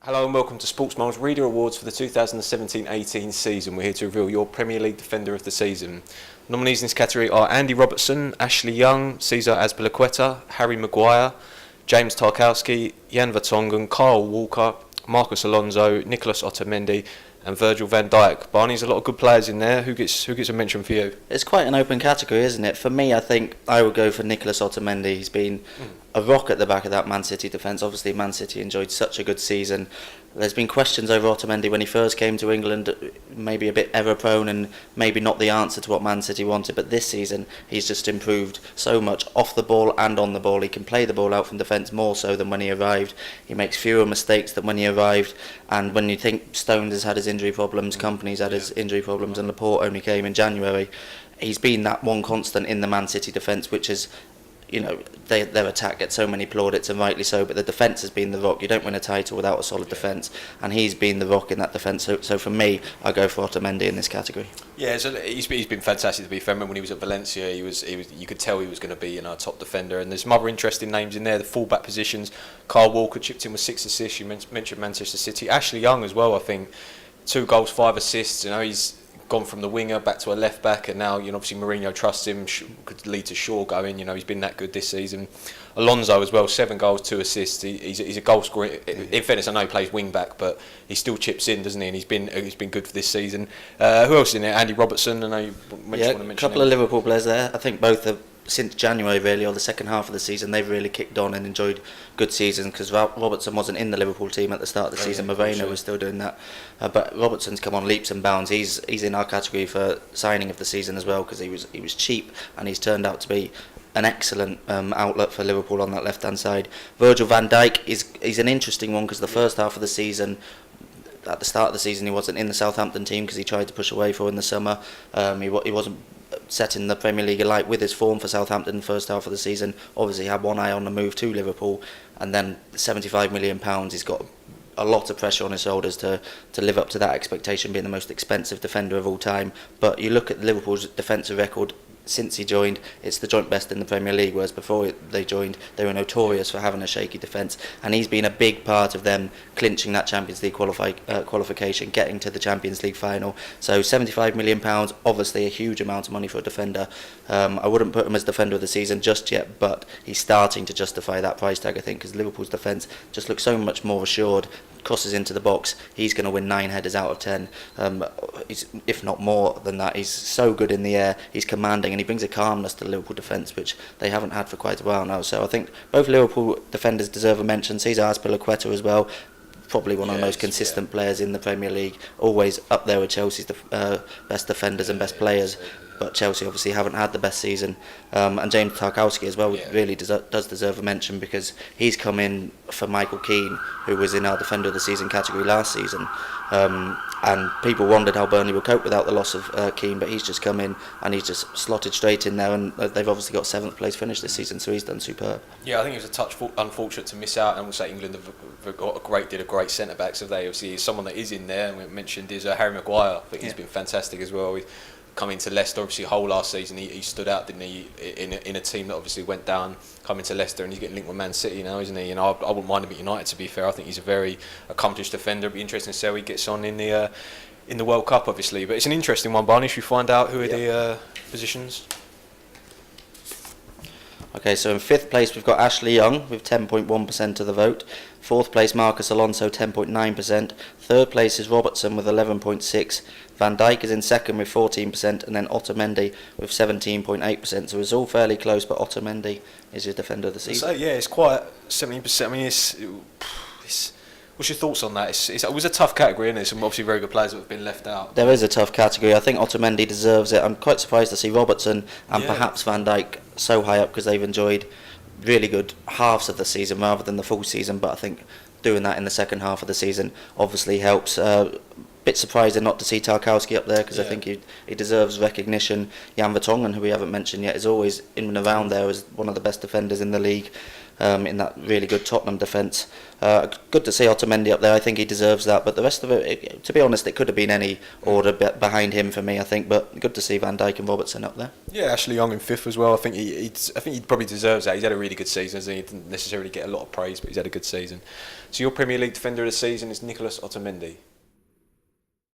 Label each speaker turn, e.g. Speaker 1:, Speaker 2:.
Speaker 1: Hello and welcome to Sportsmile's Reader Awards for the 2017-18 season. We're here to reveal your Premier League Defender of the Season. Nominees in this category are Andy Robertson, Ashley Young, Cesar Azpilicueta, Harry Maguire, James Tarkowski, Jan Vertonghen, Kyle Walker, Marcos Alonso, Nicolas Otamendi and Virgil van Dijk. Barney, there's a lot of good players in there. Who gets a mention for you?
Speaker 2: It's quite an open category, isn't it? For me, I think I would go for Nicolas Otamendi. He's been a rock at the back of that Man City defence. Obviously, Man City enjoyed such a good season. There's been questions over Otamendi when he first came to England, maybe a bit error-prone and maybe not the answer to what Man City wanted. But this season, he's just improved so much off the ball and on the ball. He can play the ball out from defence more so than when he arrived. He makes fewer mistakes than when he arrived. And when you think Stones has had his injury problems, Kompany's had his injury problems, and Laporte only came in January, he's been that one constant in the Man City defence, which is, you know, their attack gets so many plaudits, and rightly so, but the defence has been the rock. You don't win a title without a solid defence, and he's been the rock in that defence. So for me, I go for Otamendi in this category.
Speaker 1: Yeah, so he's been fantastic to be fair. When he was at Valencia, he was you could tell he was going to be our top defender. And there's some other interesting names in there. The fullback positions, Kyle Walker chipped in with 6 assists. You mentioned Manchester City. Ashley Young as well. I think 2 goals, 5 assists. You know, he's gone from the winger back to a left back, and now, you know, obviously Mourinho trusts him, could lead to Shaw going. You know, he's been that good this season. Alonso as well, 7 goals, 2 assists. He's a goal scorer. In fairness, I know he plays wing back, but he still chips in, doesn't he? And he's been good for this season. Who else is in there? Andy Robertson. I know you want to mention
Speaker 2: a couple of Liverpool players there. I think both have, since January really, or the second half of the season, they've really kicked on and enjoyed good seasons, because Robertson wasn't in the Liverpool team at the start of the season. Moreno was still doing that, but Robertson's come on leaps and bounds. He's in our category for signing of the season as well, because he was cheap and he's turned out to be an excellent outlet for Liverpool on that left hand side. Virgil van Dijk he's an interesting one, because the first half of the season, at the start of the season, he wasn't in the Southampton team because he tried to push away for in the summer. He wasn't setting the Premier League alight with his form for Southampton in the first half of the season. Obviously had one eye on the move to Liverpool, and then £75 million, he's got a lot of pressure on his shoulders to live up to that expectation, being the most expensive defender of all time. But you look at Liverpool's defensive record since he joined, it's the joint best in the Premier League, whereas before they joined, they were notorious for having a shaky defence, and he's been a big part of them clinching that Champions League qualification, getting to the Champions League final. So £75 million, obviously a huge amount of money for a defender. I wouldn't put him as defender of the season just yet, but he's starting to justify that price tag, I think, because Liverpool's defence just looks so much more assured. Crosses into the box, he's going to win 9 headers out of 10, if not more than that. He's so good in the air, he's commanding, and he brings a calmness to the Liverpool defence which they haven't had for quite a while now. So I think both Liverpool defenders deserve a mention. Cesar Azpilicueta as well, probably one of the most consistent players in the Premier League, always up there with Chelsea's best defenders and best players. But Chelsea obviously haven't had the best season, and James Tarkowski as well really does deserve a mention, because he's come in for Michael Keane, who was in our Defender of the Season category last season, and people wondered how Burnley would cope without the loss of Keane, but he's just come in and he's just slotted straight in there, and they've obviously got 7th place finish this season, so he's done superb.
Speaker 1: Yeah, I think it was a touch unfortunate to miss out, and we'll say England have got a great centre backs. Have they? Obviously, someone that is in there, and we mentioned is Harry Maguire. I think he's been fantastic as well. Coming to Leicester, obviously, whole last season he stood out, didn't he? In a team that obviously went down, coming to Leicester, and he's getting linked with Man City now, isn't he? And I wouldn't mind him at United, to be fair. I think he's a very accomplished defender. It'll be interesting to see how he gets on in the World Cup, obviously. But it's an interesting one, Barney. Should we find out who are the positions?
Speaker 2: Okay, so in 5th place we've got Ashley Young with 10.1% of the vote. 4th place Marcos Alonso, 10.9%. 3rd place is Robertson with 11.6%. Van Dijk is in 2nd with 14%, and then Otamendi with 17.8%. So it's all fairly close, but Otamendi is your defender of the season.
Speaker 1: So yeah, it's quite 17%. I mean, it's what's your thoughts on that? It was a tough category, and there's some obviously very good players that have been left out.
Speaker 2: There is a tough category. I think Otamendi deserves it. I'm quite surprised to see Robertson and perhaps Van Dijk so high up, because they've enjoyed really good halves of the season rather than the full season. But I think doing that in the second half of the season obviously helps. Bit surprising not to see Tarkowski up there, because I think he deserves recognition. Jan Vertonghen, who we haven't mentioned yet, is always in and around there as one of the best defenders in the league. in that really good Tottenham defence. Good to see Otamendi up there. I think he deserves that. But the rest of it, to be honest, it could have been any order behind him for me, I think. But good to see Van Dijk and Robertson up there.
Speaker 1: Yeah, Ashley Young in fifth as well. I think he probably deserves that. He's had a really good season. He didn't necessarily get a lot of praise, but he's had a good season. So your Premier League defender of the season is Nicolas Otamendi.